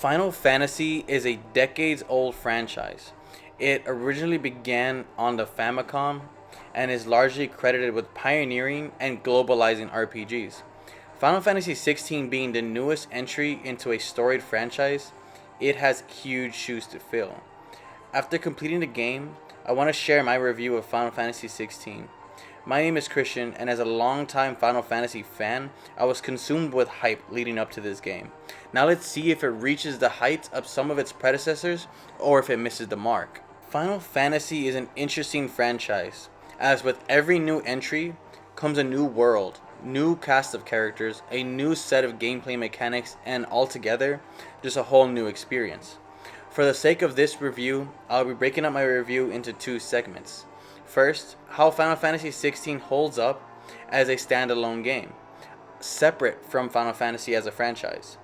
Final Fantasy is a decades-old franchise. It originally began on the Famicom and is largely credited with pioneering and globalizing RPGs. Final Fantasy XVI being the newest entry into a storied franchise, it has huge shoes to fill. After completing the game, I want to share my review of Final Fantasy XVI. My name is Christian, and as a longtime Final Fantasy fan, I was consumed with hype leading up to this game. Now let's see if it reaches the heights of some of its predecessors, or if it misses the mark. Final Fantasy is an interesting franchise, as with every new entry comes a new world, new cast of characters, a new set of gameplay mechanics, and altogether, just a whole new experience. For the sake of this review, I'll be breaking up my review into two segments. First, how Final Fantasy XVI holds up as a standalone game, separate from Final Fantasy as a franchise.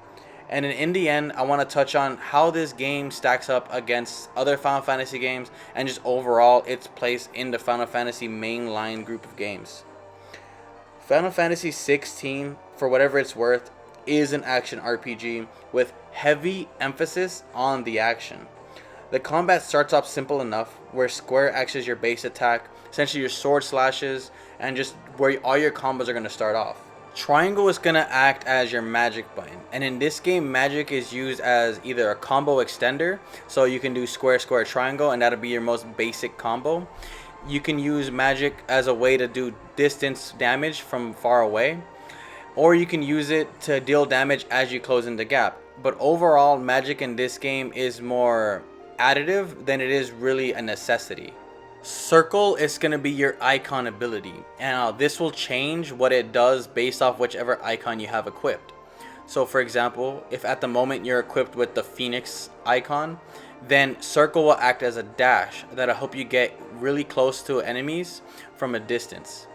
And in the end, I want to touch on how this game stacks up against other Final Fantasy games and just overall its place in the Final Fantasy mainline group of games. Final Fantasy XVI, for whatever it's worth, is an action RPG with heavy emphasis on the action. The combat starts off simple enough, where square X is your base attack, essentially your sword slashes, and just where all your combos are going to start off. Triangle is going to act as your magic button, and in this game magic is used as either a combo extender, so you can do square square triangle and that'll be your most basic combo. You can use magic as a way to do distance damage from far away, or you can use it to deal damage as you close in the gap. But overall, magic in this game is more additive than it is really a necessity. Circle is going to be your icon ability, and this will change what it does based off whichever icon you have equipped. So for example, if at the moment you're equipped with the Phoenix icon, then Circle will act as a dash that'll help you get really close to enemies from a distance.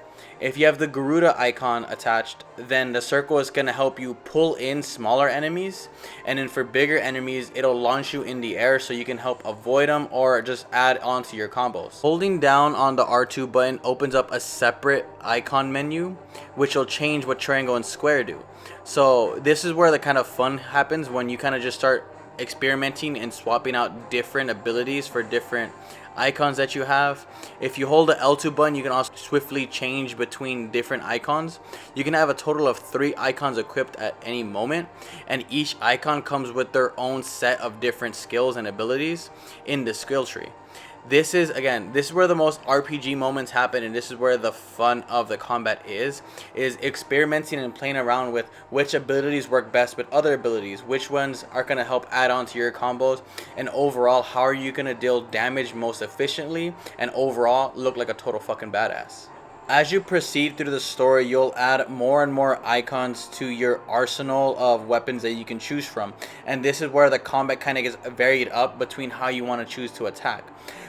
If you have the Garuda icon attached, then the Circle is going to help you pull in smaller enemies, and then for bigger enemies it'll launch you in the air so you can help avoid them or just add on to your combos. Holding down on the R2 button opens up a separate icon menu, which will change what triangle and square do. So this is where the kind of fun happens, when you kind of just start experimenting and swapping out different abilities for different icons that you have. If you hold the L2 button, you can also swiftly change between different icons. You can have a total of 3 icons equipped at any moment, and each icon comes with their own set of different skills and abilities in the skill tree. This is where the most RPG moments happen, and this is where the fun of the combat is experimenting and playing around with which abilities work best with other abilities, which ones are going to help add on to your combos, and overall how are you going to deal damage most efficiently and overall look like a total fucking badass. As you proceed through the story, you'll add more and more icons to your arsenal of weapons that you can choose from, and this is where the combat kind of gets varied up between how you want to choose to attack.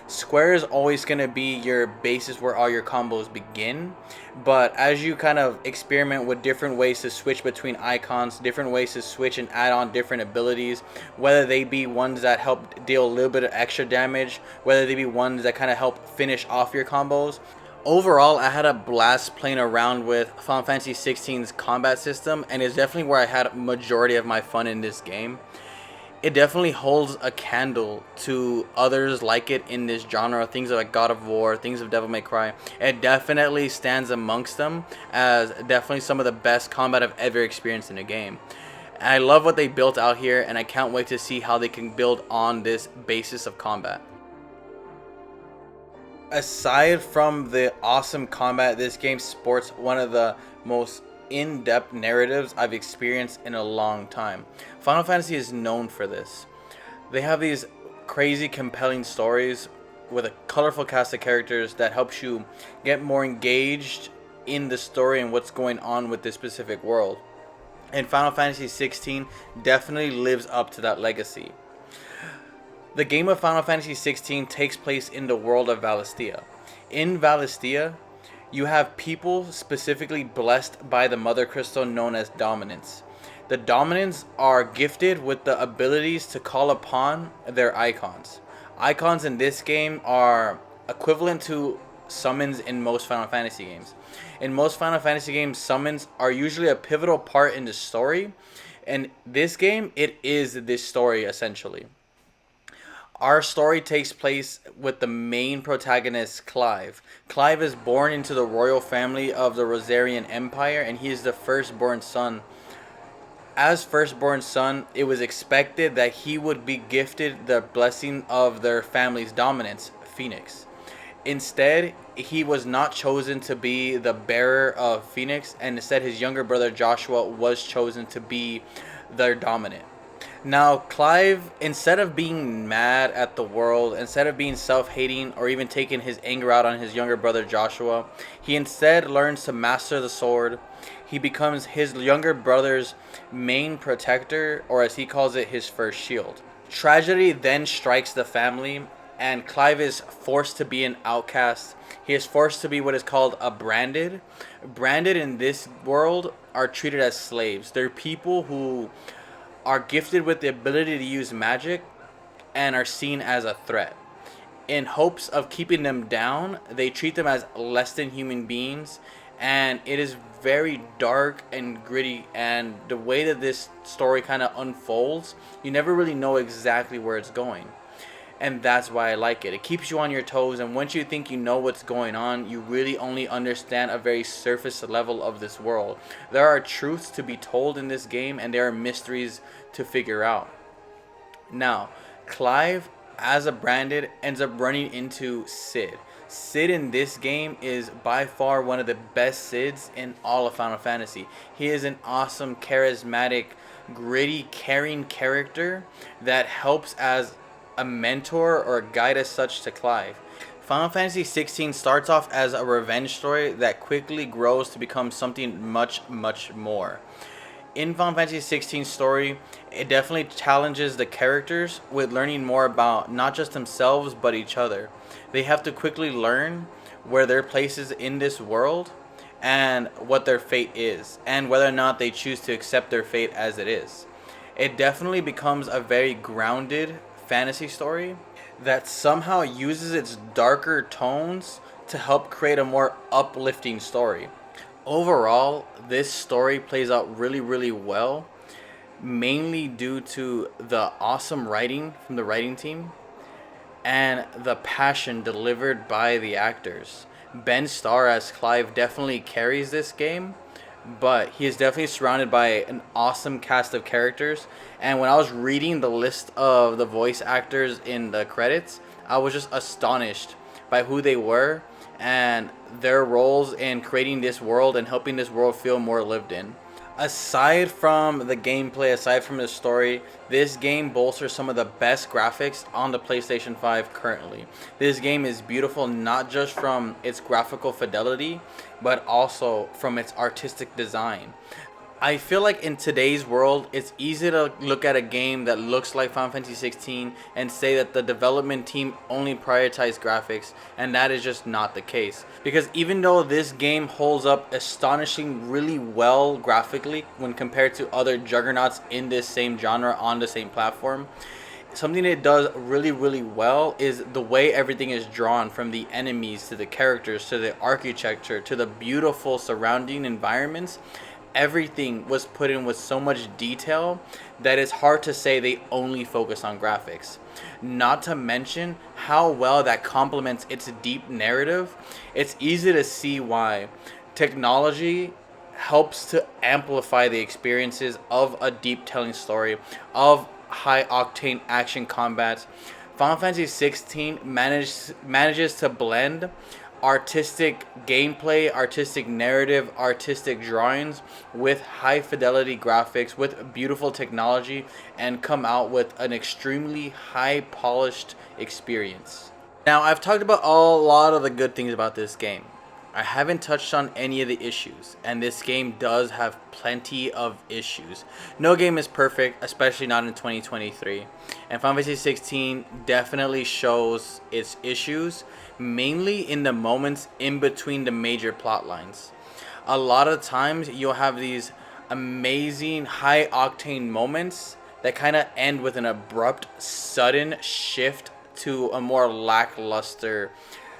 Square is always going to be your basis where all your combos begin, but as you kind of experiment with different ways to switch between icons, different ways to switch and add on different abilities, whether they be ones that help deal a little bit of extra damage, whether they be ones that kind of help finish off your combos. Overall, I had a blast playing around with Final Fantasy XVI's combat system, and it's definitely where I had a majority of my fun in this game. It definitely holds a candle to others like it in this genre, things like God of War, things of Devil May Cry. It definitely stands amongst them as definitely some of the best combat I've ever experienced in a game. I love what they built out here, and I can't wait to see how they can build on this basis of combat. Aside from the awesome combat, this game sports one of the most in-depth narratives I've experienced in a long time. Final Fantasy is known for this. They have these crazy compelling stories with a colorful cast of characters that helps you get more engaged in the story and what's going on with this specific world. And Final Fantasy XVI definitely lives up to that legacy. The game of Final Fantasy XVI takes place in the world of Valisthea. In Valisthea, you have people specifically blessed by the Mother Crystal known as Dominants. The Dominants are gifted with the abilities to call upon their icons. Icons in this game are equivalent to summons in most Final Fantasy games. In most Final Fantasy games, summons are usually a pivotal part in the story, And this game, it is this story essentially. Our story takes place with the main protagonist, Clive. Clive is born into the royal family of the Rosarian Empire, and he is the firstborn son. As firstborn son, it was expected that he would be gifted the blessing of their family's dominance, Phoenix. Instead, he was not chosen to be the bearer of Phoenix, and instead his younger brother Joshua was chosen to be their dominant. Now, Clive, instead of being mad at the world, instead of being self hating or even taking his anger out on his younger brother Joshua, he instead learns to master the sword. He becomes his younger brother's main protector, or as he calls it, his first shield. Tragedy then strikes the family, and Clive is forced to be an outcast. He is forced to be what is called a branded. Branded in this world are treated as slaves. They're people who are gifted with the ability to use magic and are seen as a threat. In hopes of keeping them down, they treat them as less than human beings, and it is very dark and gritty. And the way that this story kind of unfolds, you never really know exactly where it's going. And that's why I like it. It keeps you on your toes, and once you think you know what's going on, you really only understand a very surface level of this world. There are truths to be told in this game, and there are mysteries to figure out. Now, Clive, as a branded, ends up running into Sid. Sid in this game is by far one of the best Sids in all of Final Fantasy. He is an awesome, charismatic, gritty, caring character that helps as a mentor or a guide as such to Clive. Final Fantasy XVI starts off as a revenge story that quickly grows to become something much, much more. In Final Fantasy XVI story, it definitely challenges the characters with learning more about not just themselves but each other. They have to quickly learn where their place is in this world and what their fate is, and whether or not they choose to accept their fate as it is. It definitely becomes a very grounded fantasy story that somehow uses its darker tones to help create a more uplifting story. Overall, this story plays out really, really well, mainly due to the awesome writing from the writing team and the passion delivered by the actors. Ben Starr as Clive definitely carries this game, but he is definitely surrounded by an awesome cast of characters. And when I was reading the list of the voice actors in the credits, I was just astonished by who they were and their roles in creating this world and helping this world feel more lived in. Aside from the gameplay, aside from the story, this game bolsters some of the best graphics on the PlayStation 5 currently. This game is beautiful not just from its graphical fidelity, but also from its artistic design. I feel like in today's world, it's easy to look at a game that looks like Final Fantasy 16 and say that the development team only prioritized graphics, and that is just not the case. Because even though this game holds up astonishingly really well graphically when compared to other juggernauts in this same genre on the same platform, something it does really, really well is the way everything is drawn, from the enemies to the characters to the architecture to the beautiful surrounding environments. Everything was put in with so much detail that it's hard to say they only focus on graphics. Not to mention how well that complements its deep narrative. It's easy to see why technology helps to amplify the experiences of a deep telling story, of high octane action combats. Final Fantasy 16 manages to blend artistic gameplay, artistic narrative, artistic drawings with high fidelity graphics, with beautiful technology, and come out with an extremely high polished experience. Now, I've talked about a lot of the good things about this game. I haven't touched on any of the issues, and this game does have plenty of issues. No game is perfect, especially not in 2023. And Final Fantasy 16 definitely shows its issues, mainly in the moments in between the major plot lines. A lot of times you'll have these amazing high octane moments that kind of end with an abrupt, sudden shift to a more lackluster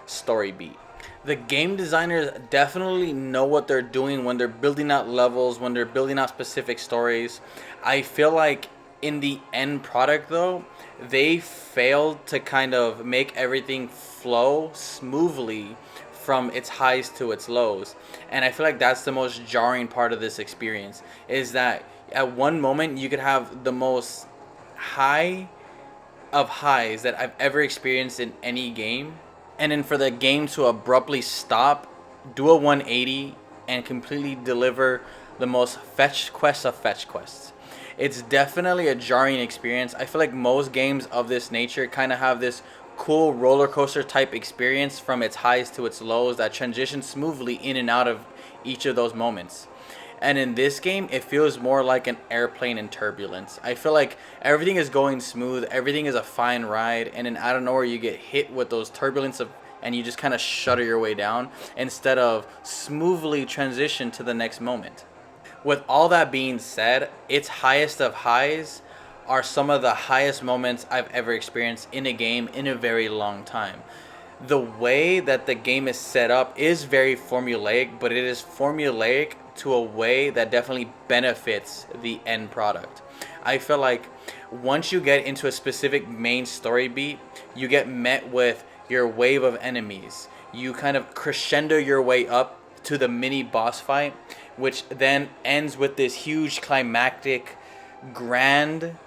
story beat. The game designers definitely know what they're doing when they're building out levels, when they're building out specific stories. I feel like in the end product though, they failed to kind of make everything flow smoothly from its highs to its lows. And I feel like that's the most jarring part of this experience is that at one moment you could have the most high of highs that I've ever experienced in any game, and then for the game to abruptly stop, do a 180, and completely deliver the most fetch quests of fetch quests. It's definitely a jarring experience. I feel like most games of this nature kind of have this cool roller coaster type experience from its highs to its lows that transition smoothly in and out of each of those moments. And in this game, it feels more like an airplane in turbulence. I feel like everything is going smooth, everything is a fine ride, and then out of nowhere you get hit with those turbulence of, and you just kind of shudder your way down instead of smoothly transition to the next moment. With all that being said, its highest of highs are some of the highest moments I've ever experienced in a game in a very long time. The way that the game is set up is very formulaic, but it is formulaic to a way that definitely benefits the end product. I feel like once you get into a specific main story beat, you get met with your wave of enemies. You kind of crescendo your way up to the mini boss fight, which then ends with this huge climactic grand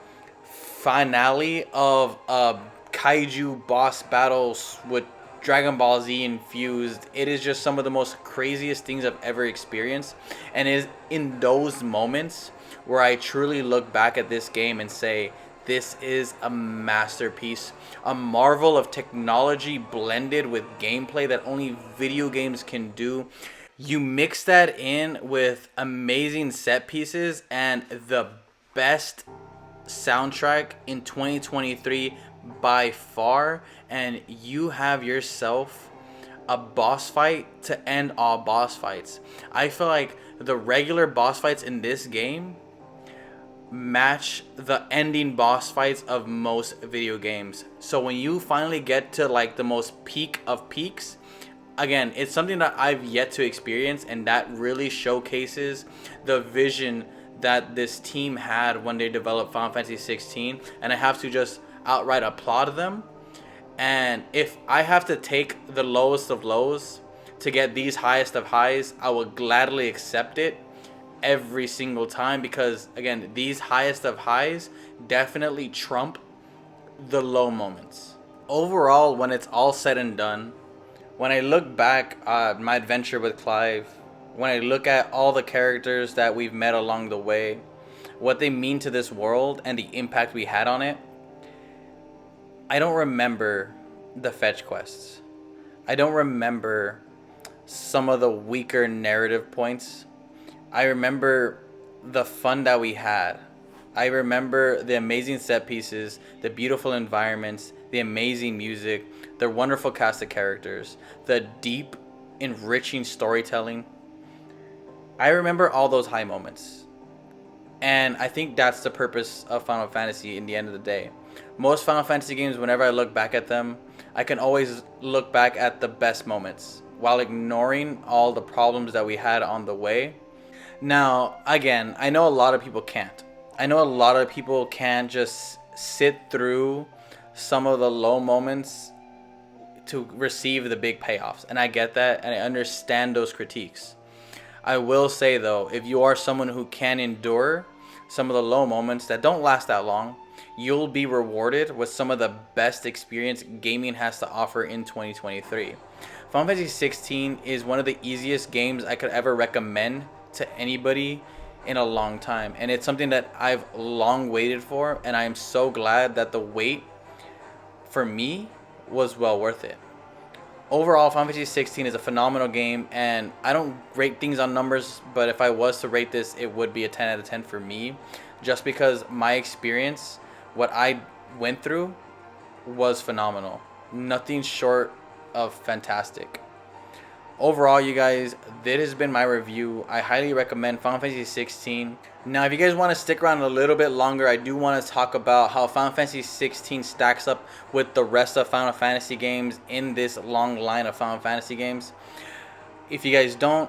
finale of a kaiju boss battles with Dragon Ball Z infused. It is just some of the most craziest things I've ever experienced, and it is in those moments where I truly look back at this game and say, this is a masterpiece, a marvel of technology blended with gameplay that only video games can do. You mix that in with amazing set pieces and the best soundtrack in 2023 by far, and you have yourself a boss fight to end all boss fights. I feel like the regular boss fights in this game match the ending boss fights of most video games. So when you finally get to like the most peak of peaks, again, it's something that I've yet to experience, and that really showcases the vision that this team had when they developed Final Fantasy 16, and I have to just outright applaud them. And if I have to take the lowest of lows to get these highest of highs, I will gladly accept it every single time, because again, these highest of highs definitely trump the low moments. Overall, when it's all said and done, when I look back at my adventure with Clive, when I look at all the characters that we've met along the way, what they mean to this world and the impact we had on it, I don't remember the fetch quests. I don't remember some of the weaker narrative points. I remember the fun that we had. I remember the amazing set pieces, the beautiful environments, the amazing music, the wonderful cast of characters, the deep, enriching storytelling. I remember all those high moments. And I think that's the purpose of Final Fantasy in the end of the day. Most Final Fantasy games, whenever I look back at them, I can always look back at the best moments while ignoring all the problems that we had on the way. Now, again, I know a lot of people can't. I know a lot of people can't just sit through some of the low moments to receive the big payoffs. And I get that, and I understand those critiques. I will say though, if you are someone who can endure some of the low moments that don't last that long, you'll be rewarded with some of the best experience gaming has to offer in 2023. Final Fantasy 16 is one of the easiest games I could ever recommend to anybody in a long time, and it's something that I've long waited for, and I am so glad that the wait for me was well worth it. Overall, Final Fantasy 16 is a phenomenal game, and I don't rate things on numbers, but if I was to rate this, it would be a 10 out of 10 for me, just because my experience, what I went through, was phenomenal. Nothing short of fantastic. Overall, you guys, this has been my review. I highly recommend Final Fantasy 16. Now, if you guys want to stick around a little bit longer, I do want to talk about how Final Fantasy 16 stacks up with the rest of Final Fantasy games in this long line of Final Fantasy games. If you guys don't,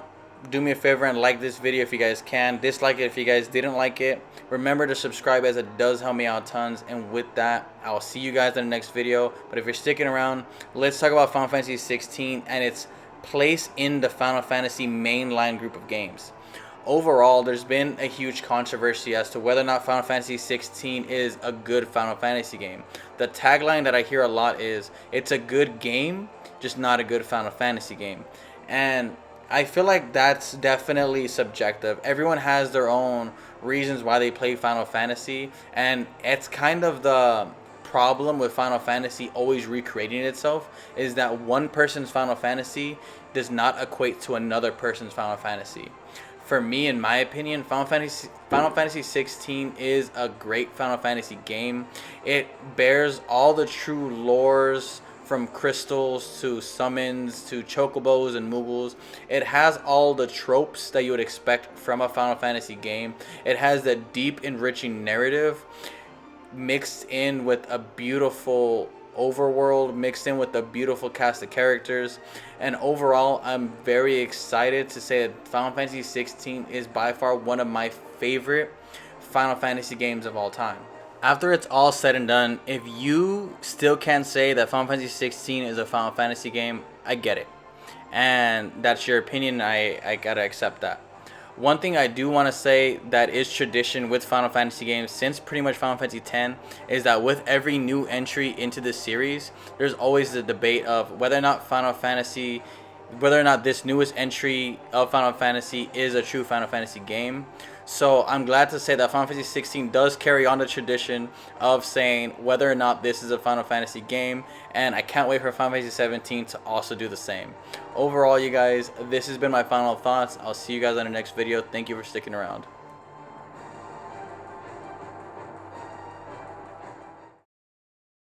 do me a favor and like this video if you guys can. Dislike it if you guys didn't like it. Remember to subscribe, as it does help me out tons. And with that, I'll see you guys in the next video. But if you're sticking around, let's talk about Final Fantasy 16 and its place in the Final Fantasy mainline group of games. Overall, there's been a huge controversy as to whether or not Final Fantasy 16 is a good Final Fantasy game. The tagline that I hear a lot is, it's a good game, just not a good Final Fantasy game. And I feel like that's definitely subjective. Everyone has their own reasons why they play Final Fantasy, and it's kind of the problem with Final Fantasy always recreating itself, is that one person's Final Fantasy does not equate to another person's Final Fantasy. For me, in my opinion, Final Fantasy 16 is a great Final Fantasy game. It bears all the true lores, from crystals to summons to chocobos and moogles. It has all the tropes that you would expect from a Final Fantasy game. It has the deep, enriching narrative mixed in with a beautiful overworld, mixed in with a beautiful cast of characters. And overall, I'm very excited to say that Final Fantasy 16 is by far one of my favorite Final Fantasy games of all time. After it's all said and done, if you still can't say that Final Fantasy 16 is a Final Fantasy game, I get it. And that's your opinion, I gotta accept that. One thing I do want to say that is tradition with Final Fantasy games since pretty much Final Fantasy X is that with every new entry into the series, there's always the debate of whether or not this newest entry of Final Fantasy is a true Final Fantasy game. So I'm glad to say that Final Fantasy 16 does carry on the tradition of saying whether or not this is a Final Fantasy game, and I can't wait for Final Fantasy 17 to also do the same. Overall, you guys, this has been my final thoughts. I'll see you guys on the next video. Thank you for sticking around.